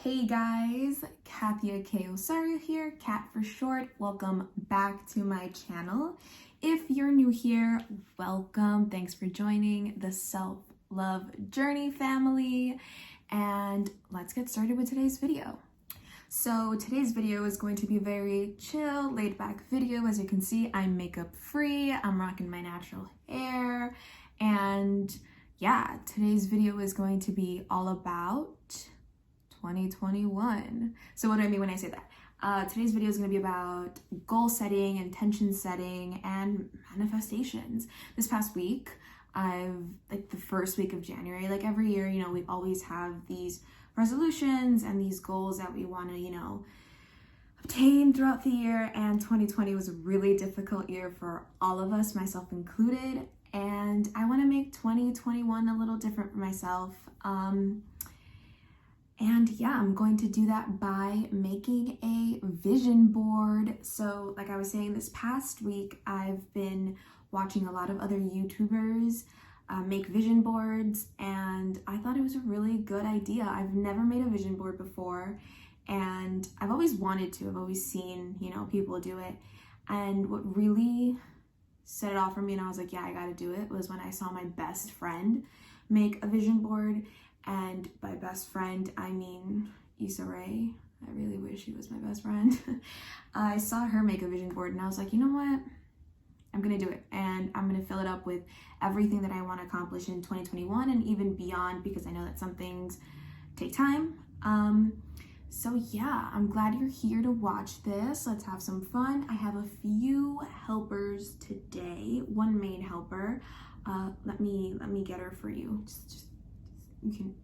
Hey guys, Kathia K. Osario here, Kat for short. Welcome back to my channel. If you're new here, welcome. Thanks for joining the self-love journey family. And let's get started with today's video. So today's video is going to be a very chill, laid back video. As you can see, I'm makeup free. I'm rocking my natural hair. And yeah, today's video is going to be all about 2021. So what do I mean when I say that? Today's video is going to be about goal setting, intention setting, and manifestations. This past week, the first week of January, like every year, we always have these resolutions and these goals that we want to, obtain throughout the year. And 2020 was a really difficult year for all of us, myself included. And I want to make 2021 a little different for myself. And yeah, I'm going to do that by making a vision board. So like I was saying, this past week, I've been watching a lot of other YouTubers make vision boards, and I thought it was a really good idea. I've never made a vision board before, and I've always wanted to. I've always seen, people do it. And what really set it off for me, and I was like, yeah, I gotta do it, was when I saw my best friend make a vision board. And by best friend, I mean Issa Rae. I really wish she was my best friend. I saw her make a vision board and I was like, you know what? I'm gonna do it. And I'm gonna fill it up with everything that I wanna accomplish in 2021 and even beyond, because I know that some things take time. So yeah, I'm glad you're here to watch this. Let's have some fun. I have a few helpers today, one main helper. Let me get her for you. You can.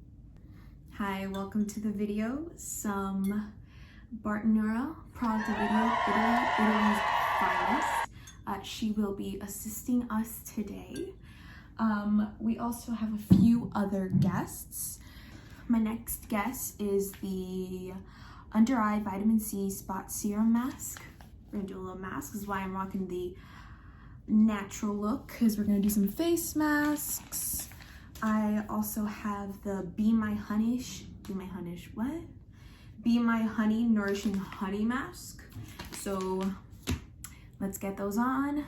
Hi, welcome to the video. Some Bartonura, product of Italy's finest. She will be assisting us today. We also have a few other guests. My next guest is the Under Eye Vitamin C Spot Serum Mask. We're gonna do a little mask. This is why I'm rocking the natural look, because we're gonna do some face masks. I also have the Be My Honey Nourishing Honey Mask. So let's get those on.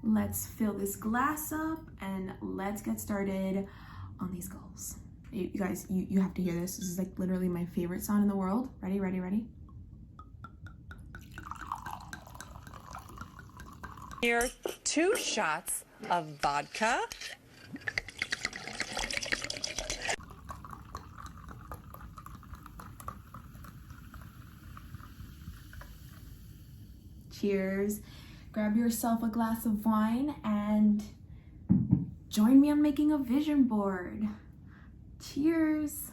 Let's fill this glass up and let's get started on these goals. You guys, you have to hear this. This is like literally my favorite song in the world. Ready, ready, ready? Here, 2 shots of vodka. Cheers. Grab yourself a glass of wine and join me on making a vision board. Cheers.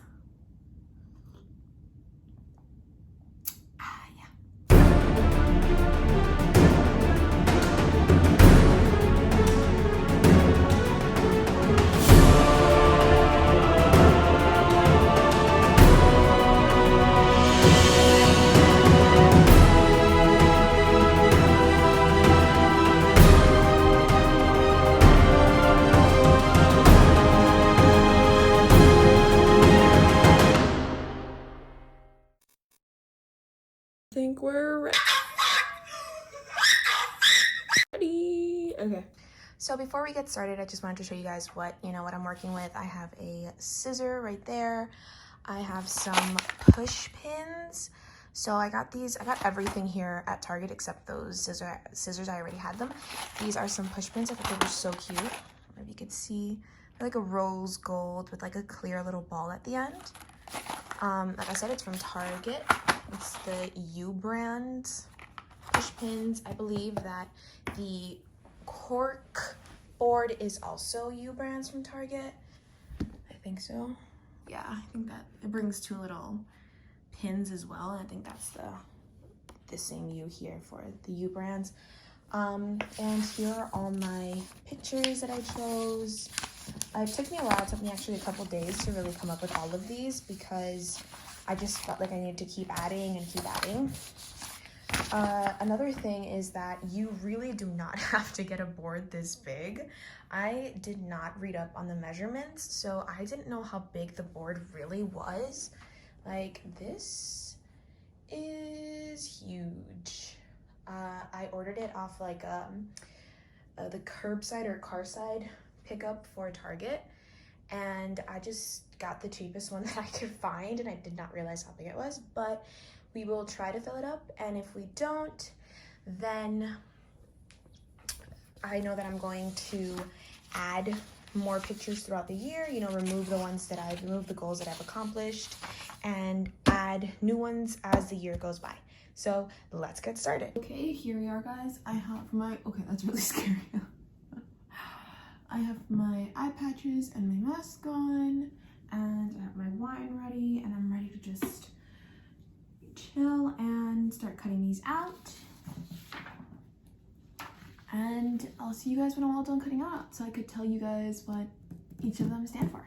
I think we're ready. Okay. So before we get started, I just wanted to show you guys what I'm working with. I have a scissor right there. I have some push pins. So I got everything here at Target except those scissors. I already had them. These are some push pins. I thought they were so cute. Maybe you could see, they're like a rose gold with like a clear little ball at the end. Like I said, it's from Target. It's the U brand push pins. I believe that the cork board is also U brands from Target. I think so. Yeah, I think that it brings 2 little pins as well. And I think that's the same U here for the U brands. And here are all my pictures that I chose. It took me a while. It took me actually a couple days to really come up with all of these, because I just felt like I needed to keep adding and keep adding. Another thing is that you really do not have to get a board this big. I did not read up on the measurements, so I didn't know how big the board really was. Like, this is huge. I ordered it off like the curbside or car side pickup for Target, and I just got the cheapest one that I could find, and I did not realize how big it was, but we will try to fill it up, and if we don't, then I know that I'm going to add more pictures throughout the year, you know, remove the goals that I've accomplished, and add new ones as the year goes by. So let's get started. Okay, here we are, guys. I have my, okay, that's really scary. I have my eye patches and my mask on, and I have my wine ready, and I'm ready to just chill and start cutting these out. And I'll see you guys when I'm all done cutting out, so I could tell you guys what each of them stand for.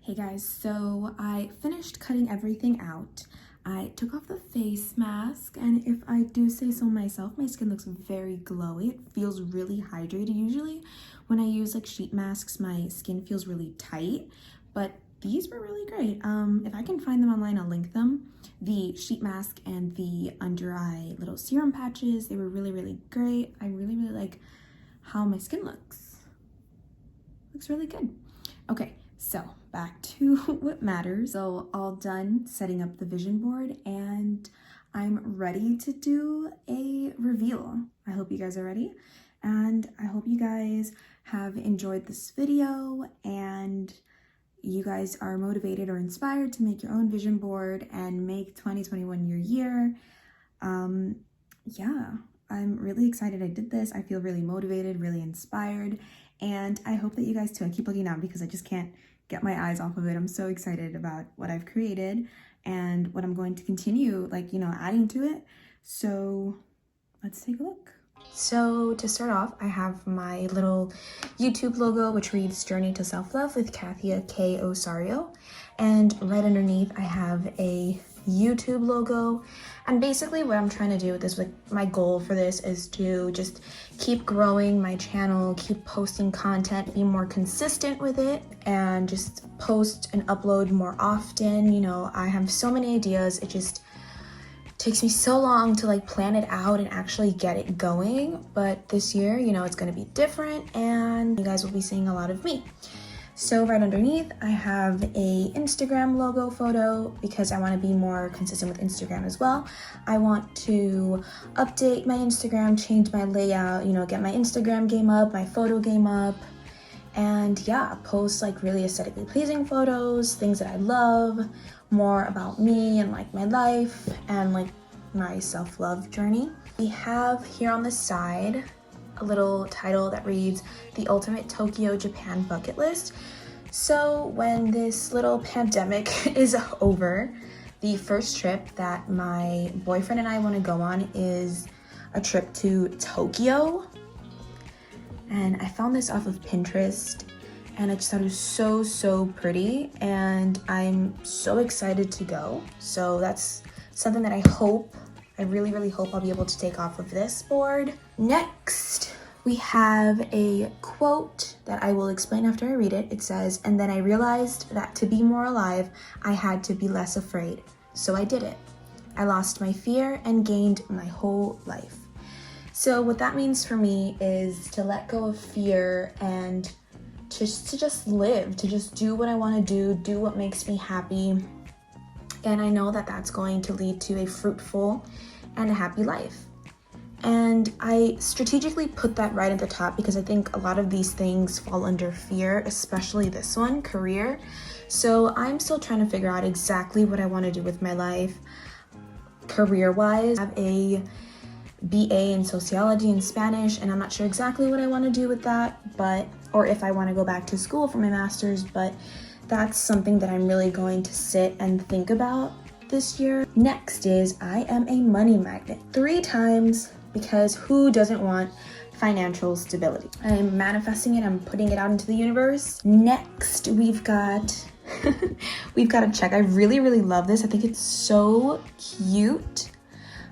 Hey guys, so I finished cutting everything out. I took off the face mask, and if I do say so myself, my skin looks very glowy. It feels really hydrated. Usually when I use like sheet masks, my skin feels really tight, but these were really great. If I can find them online, I'll link them. The sheet mask and the under eye little serum patches, they were really, really great. I really, really like how my skin looks. Looks really good. Okay, so back to what matters. So all done setting up the vision board, and I'm ready to do a reveal. I hope you guys are ready, and I hope you guys have enjoyed this video and you guys are motivated or inspired to make your own vision board and make 2021 your year. Yeah, I'm really excited I did this. I feel really motivated, really inspired, and I hope that you guys too. I keep looking down because I just can't get my eyes off of it. I'm so excited about what I've created and what I'm going to continue, like, you know, adding to it. So let's take a look. So to start off, I have my little YouTube logo, which reads Journey to Self-Love with Kathia K. Osario. And right underneath, I have a YouTube logo. And basically what I'm trying to do with this, like my goal for this is to just keep growing my channel, keep posting content, be more consistent with it, and just post and upload more often. You know, I have so many ideas. It just takes me so long to like plan it out and actually get it going. But this year, you know, it's going to be different, and you guys will be seeing a lot of me. So right underneath, I have a Instagram logo photo because I want to be more consistent with Instagram as well. I want to update my Instagram, change my layout, you know, get my Instagram game up, my photo game up, and yeah, post like really aesthetically pleasing photos, things that I love, more about me and like my life and like my self-love journey. We have here on the side a little title that reads The Ultimate Tokyo Japan Bucket List. So when this little pandemic is over, the first trip that my boyfriend and I want to go on is a trip to Tokyo. And I found this off of Pinterest, and I just thought it was so pretty, and I'm so excited to go. So that's something that I really hope I'll be able to take off of this board. Next, we have a quote that I will explain after I read it. It says, "And then I realized that to be more alive, I had to be less afraid. So I did it. I lost my fear and gained my whole life." So what that means for me is to let go of fear and to just live, to just do what I want to do what makes me happy. And I know that that's going to lead to a fruitful and a happy life. And I strategically put that right at the top because I think a lot of these things fall under fear, especially this one, career. So I'm still trying to figure out exactly what I want to do with my life career-wise. I have a BA in sociology and Spanish, and I'm not sure exactly what I want to do with that, or if I want to go back to school for my master's, but that's something that I'm really going to sit and think about this year. Next is I am a money magnet 3 times because who doesn't want financial stability? I'm manifesting it, I'm putting it out into the universe. Next, we've got a check. I really, really love this. I think it's so cute.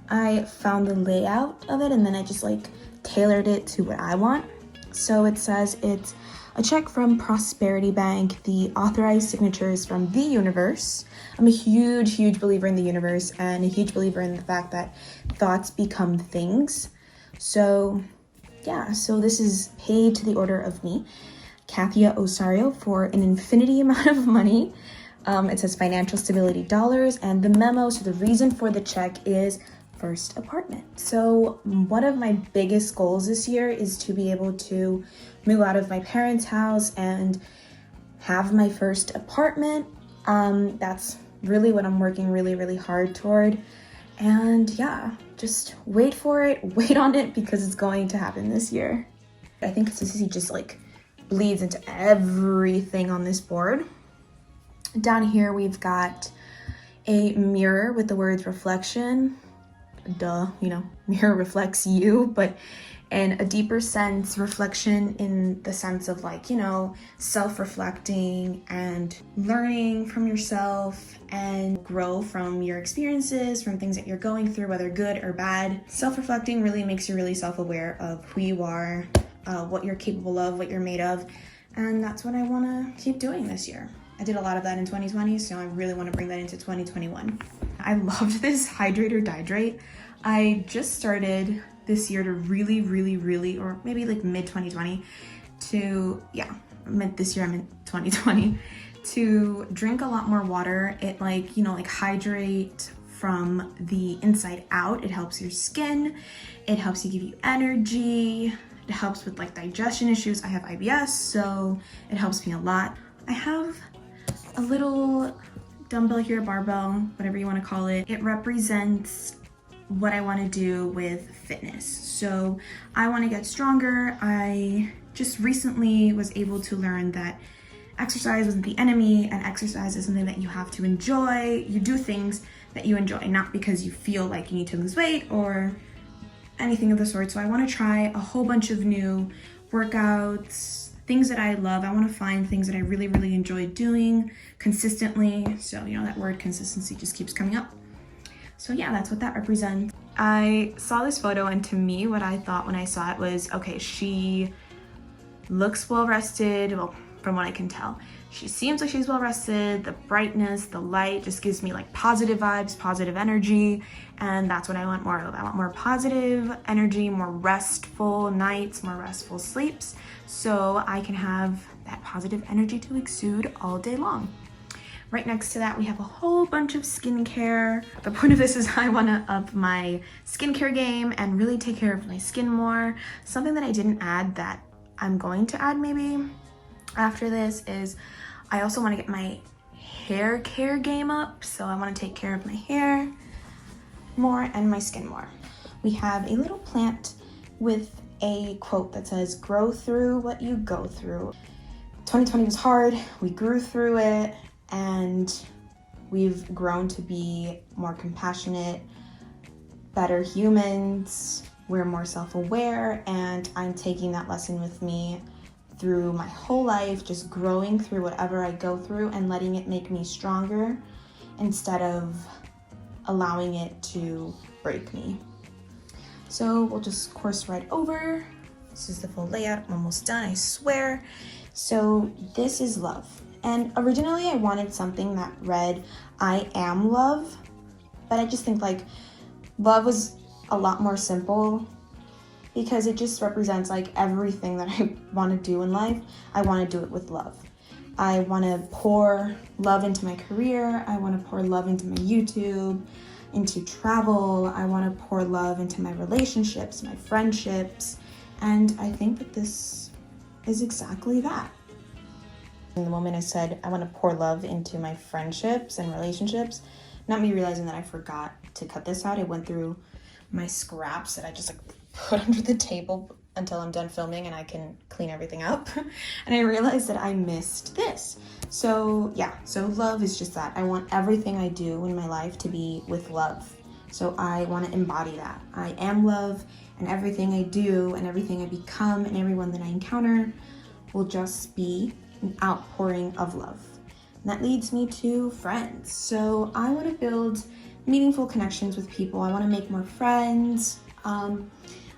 I found the layout of it and then I just like tailored it to what I want. So it says it's a check from Prosperity Bank, the authorized signatures from the universe. I'm a huge, huge believer in the universe and a huge believer in the fact that thoughts become things. So yeah, so this is paid to the order of me, Kathia Osario, for an infinity amount of money. It says financial stability dollars, and the memo, so the reason for the check is first apartment. So one of my biggest goals this year is to be able to move out of my parents' house and have my first apartment. That's really what I'm working really, really hard toward. And yeah, just wait for it, wait on it, because it's going to happen this year. I think consistency just like bleeds into everything on this board. Down here, we've got a mirror with the words reflection. Duh, mirror reflects you, but in a deeper sense, reflection in the sense of like, self-reflecting and learning from yourself and grow from your experiences, from things that you're going through, whether good or bad. Self-reflecting really makes you really self-aware of who you are, what you're capable of, what you're made of, and that's what I want to keep doing this year. I did a lot of that in 2020, so I really want to bring that into 2021. I loved this Hydrate or Dihydrate. I just started this year to really, or maybe like mid-2020 this year I'm in 2020, to drink a lot more water. It hydrate from the inside out. It helps your skin. It helps you give you energy. It helps with like digestion issues. I have IBS, so it helps me a lot. I have a little dumbbell here, barbell, whatever you want to call it. It represents what I want to do with fitness. So I want to get stronger. I just recently was able to learn that exercise isn't the enemy, and exercise is something that you have to enjoy. You do things that you enjoy, not because you feel like you need to lose weight or anything of the sort. So I want to try a whole bunch of new workouts, things that I love. I want to find things that I really, really enjoy doing consistently. So, that word consistency just keeps coming up. So yeah, that's what that represents. I saw this photo, and to me, what I thought when I saw it was, okay, she looks well rested. Well, from what I can tell, she seems like she's well rested. The brightness, the light just gives me like positive vibes, positive energy. And that's what I want more of. I want more positive energy, more restful nights, more restful sleeps, so I can have that positive energy to exude all day long. Right next to that, we have a whole bunch of skincare. The point of this is I want to up my skincare game and really take care of my skin more. Something that I didn't add that I'm going to add maybe after this is I also want to get my hair care game up. So I want to take care of my hair more and my skin more. We have a little plant with a quote that says, "Grow through what you go through." 2020 was hard. We grew through it. And we've grown to be more compassionate, better humans. We're more self-aware, and I'm taking that lesson with me through my whole life, just growing through whatever I go through and letting it make me stronger instead of allowing it to break me. So we'll just course right over. This is the full layout. I'm almost done, I swear. So this is love. And originally I wanted something that read, "I am love," but I just think like love was a lot more simple because it just represents like everything that I want to do in life. I want to do it with love. I want to pour love into my career. I want to pour love into my YouTube, into travel. I want to pour love into my relationships, my friendships. And I think that this is exactly that. In the moment I said, I want to pour love into my friendships and relationships, not me realizing that I forgot to cut this out. I went through my scraps that I just like put under the table until I'm done filming and I can clean everything up. And I realized that I missed this. So yeah, so love is just that. I want everything I do in my life to be with love. So I want to embody that. I am love, and everything I do and everything I become and everyone that I encounter will just be an outpouring of love. And that leads me to friends. So I want to build meaningful connections with people. I want to make more friends,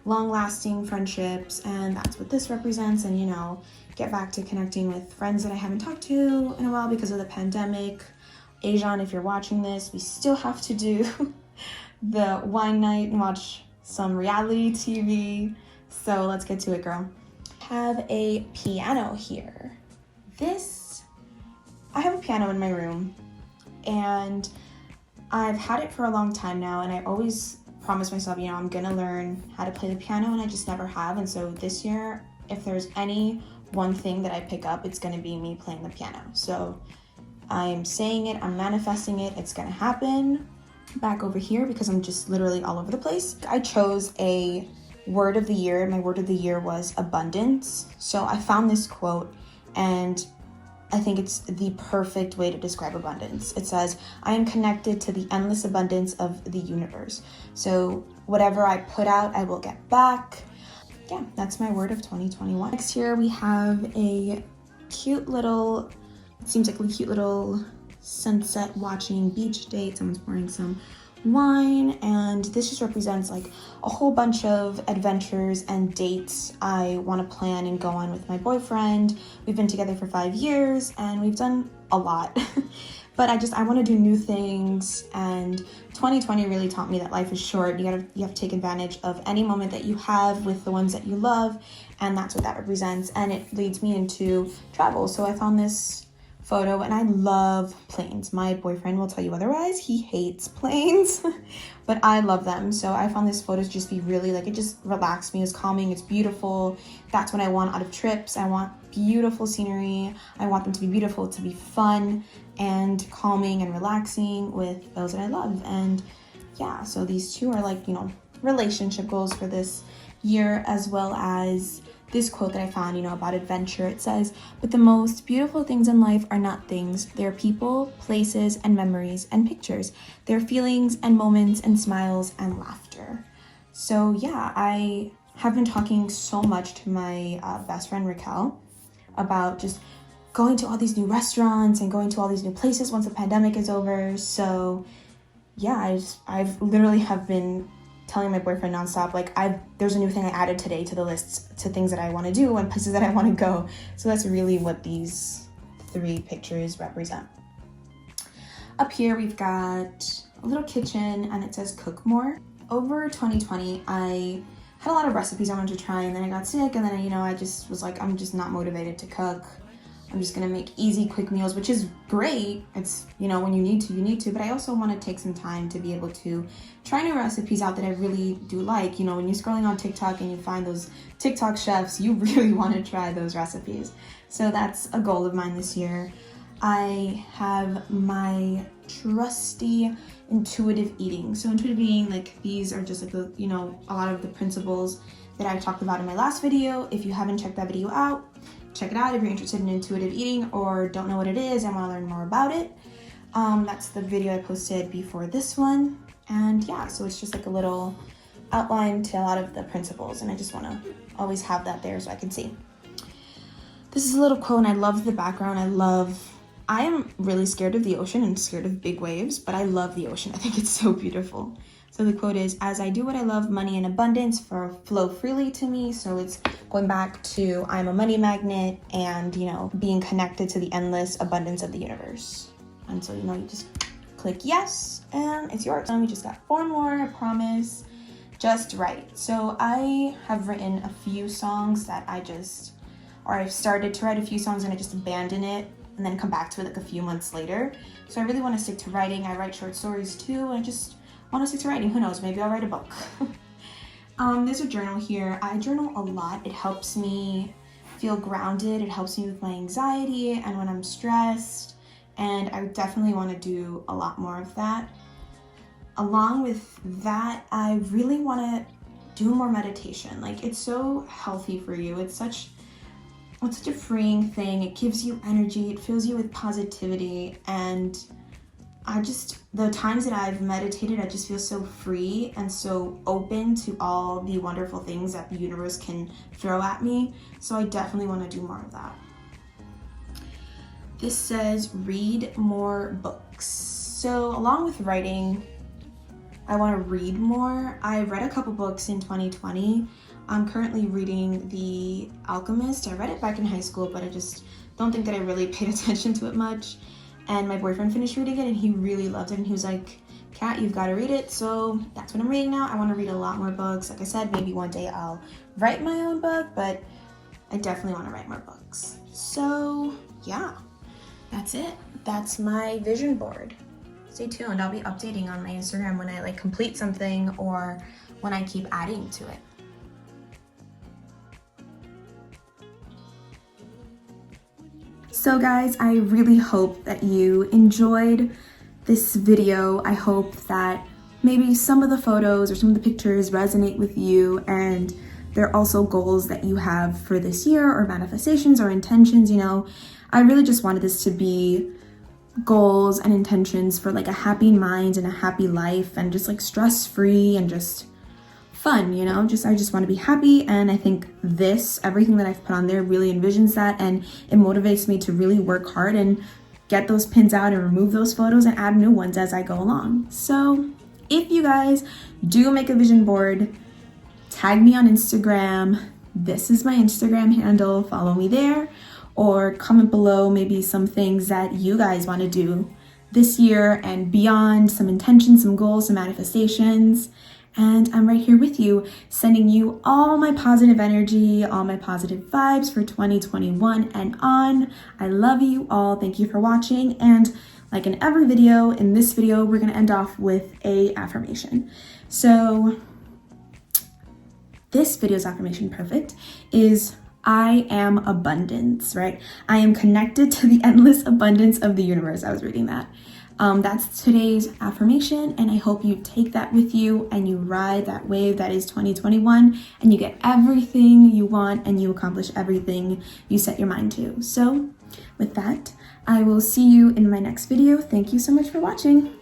long-lasting friendships, and that's what this represents. And, you know, get back to connecting with friends that I haven't talked to in a while because of the pandemic. Ajan, if you're watching this, we still have to do the wine night and watch some reality TV. So let's get to it, girl. Have a piano here. I have a piano in my room, and I've had it for a long time now, and I always promise myself, you know, I'm gonna learn how to play the piano, and I just never have. And so this year, if there's any one thing that I pick up, it's gonna be me playing the piano. So I'm saying it, I'm manifesting it, it's gonna happen. Back over here, because I'm just literally all over the place. I chose a word of the year. My word of the year was abundance. So I found this quote, and I think it's the perfect way to describe abundance. It says, I am connected to the endless abundance of the universe. So whatever I put out, I will get back. Yeah, that's my word of 2021. Next here we have a cute little, it seems like a cute little sunset watching beach date. Someone's pouring some wine, and this just represents like a whole bunch of adventures and dates I want to plan and go on with my boyfriend. We've been together for 5 years and we've done a lot. But I want to do new things, and 2020 really taught me that life is short. You have to take advantage of any moment that you have with the ones that you love, and that's what that represents. And it leads me into travel. So I found this photo, and I love planes. My boyfriend will tell you otherwise. He hates planes, but I love them. So I found this photo to just be really like, it just relaxed me. It's calming, it's beautiful. That's what I want out of trips. I want beautiful scenery. I want them to be beautiful, to be fun and calming and relaxing with those that I love. And yeah, so these two are like, you know, relationship goals for this year, as well as this quote that I found, you know, about adventure. It says, but the most beautiful things in life are not things. They're people, places, and memories, and pictures. They're feelings and moments and smiles and laughter. So yeah, I have been talking so much to my best friend Raquel about just going to all these new restaurants and going to all these new places once the pandemic is over. So yeah, I've literally have been telling my boyfriend nonstop, like there's a new thing I added today to the list, to things that I want to do and places that I want to go. So that's really what these 3 pictures represent. Up here we've got a little kitchen, and it says cook more. Over 2020, I had a lot of recipes I wanted to try, and then I got sick, and then I just was like, I'm just not motivated to cook. I'm just gonna make easy, quick meals, which is great. It's, when you need to, but I also want to take some time to be able to try new recipes out that I really do like. When you're scrolling on TikTok and you find those TikTok chefs, you really want to try those recipes. So that's a goal of mine this year. I have my trusty intuitive eating. So intuitive eating, like these are just like the, a lot of the principles that I talked about in my last video. If you haven't checked that video out, check it out if you're interested in intuitive eating or don't know what it is and want to learn more about it. That's the video I posted before this one. And yeah, so it's just like a little outline to a lot of the principles, and I just want to always have that there so I can see. This is a little quote, and I love the background. I am really scared of the ocean and scared of big waves, but I love the ocean. I think it's so beautiful. So the quote is, as I do what I love, money and abundance flow freely to me. So it's going back to I'm a money magnet and, being connected to the endless abundance of the universe. And so, you just click yes and it's yours. And we just got 4 more, I promise. just write. So I have written a few songs that I've started to write a few songs and I just abandon it and then come back to it like a few months later. So I really want to stick to writing. I write short stories too, and I just want to stick to writing. Who knows, maybe I'll write a book. There's a journal here. I journal a lot. It helps me feel grounded. It helps me with my anxiety and when I'm stressed, and I definitely want to do a lot more of that. Along with that, I really want to do more meditation. Like, it's so healthy for you. It's such a freeing thing. It gives you energy. It fills you with positivity. And the times that I've meditated, I just feel so free and so open to all the wonderful things that the universe can throw at me. So I definitely want to do more of that. This says read more books. So along with writing, I want to read more. I read a couple books in 2020. I'm currently reading The Alchemist. I read it back in high school, but I just don't think that I really paid attention to it much. And my boyfriend finished reading it and he really loved it. And he was like, Kat, you've got to read it. So that's what I'm reading now. I want to read a lot more books. Like I said, maybe one day I'll write my own book, but I definitely want to write more books. So yeah, that's it. That's my vision board. Stay tuned. I'll be updating on my Instagram when I complete something or when I keep adding to it. So guys, I really hope that you enjoyed this video. I hope that maybe some of the photos or some of the pictures resonate with you, and they're also goals that you have for this year or manifestations or intentions. I really just wanted this to be goals and intentions for a happy mind and a happy life, and just stress-free and just fun, I just want to be happy. And I think everything that I've put on there really envisions that, and it motivates me to really work hard and get those pins out and remove those photos and add new ones as I go along. So if you guys do make a vision board, tag me on Instagram. This is my Instagram handle. Follow me there, or comment below maybe some things that you guys want to do this year and beyond, some intentions, some goals, some manifestations. And I'm right here with you, sending you all my positive energy, all my positive vibes for 2021 and on. I love you all. Thank you for watching. And like in every video, in this video, we're going to end off with a affirmation. So this video's affirmation, perfect, is I am abundance, right? I am connected to the endless abundance of the universe. I was reading that. That's today's affirmation, and I hope you take that with you and you ride that wave that is 2021, and you get everything you want and you accomplish everything you set your mind to. So with that, I will see you in my next video. Thank you so much for watching.